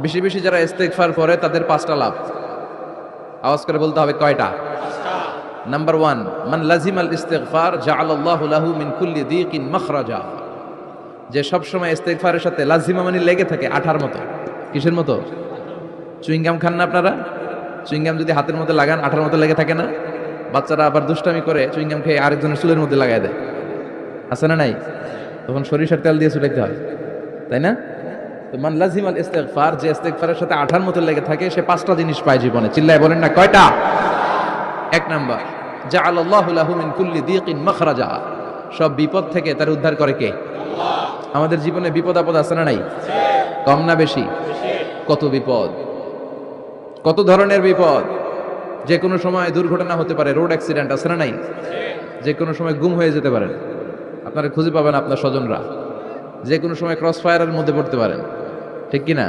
বেশি বেশি যারা ইস্তেগফার করে তাদের পাঁচটা লাভ। আওয়াজ করে বলতে হবে কয়টা? নাম্বার 1, মান লাজিমাল ইস্তিগফার জাআলাল্লাহু লাহু মিন কুল্লি দীকিন মাখরাজা। যে সব সময় ইস্তেগফারের সাথে লাজিমা মানে লেগে থাকে, আঠার মতো। কিসের মতো? চুইংগাম খান না আপনারা? চুইংগাম যদি হাতের মধ্যে লাগান আঠার মতো লেগে থাকে না? বাচ্চারা আবার দুষ্টামি করে চুইংগাম খেয়ে আরেকজনের চুলের মধ্যে লাগায় দেয়, আছে না নাই? তখন সরিষার তেল দিয়ে চুলাইতে হয়, তাই না? তো মান লাজিমাল ইস্তিগফার, যে ইস্তেগফারের সাথে আঠার মতো লেগে থাকে, সে পাঁচটা জিনিস পায় জীবনে। চিল্লায় বলেন না কয়টা? এক নাম্বার, জাআলাল্লাহু লাহু মিন কুল্লি দীকিন মাখরাজা। সব বিপদ থেকে তার উদ্ধার করে কে? আমাদের জীবনে বিপদ আপদ আছে না নাই? কম না বেশি? কত বিপদ, কত ধরনের বিপদ। যে কোনো সময় দুর্ঘটনা হতে পারে, রোড অ্যাক্সিডেন্ট, আছে না নাই? যে কোনো সময় গুম হয়ে যেতে পারেন, আপনারা খুঁজে পাবেন আপনার স্বজনরা। যে কোনো সময় ক্রস ফায়ারের মধ্যে পড়তে পারেন, ঠিক কি না?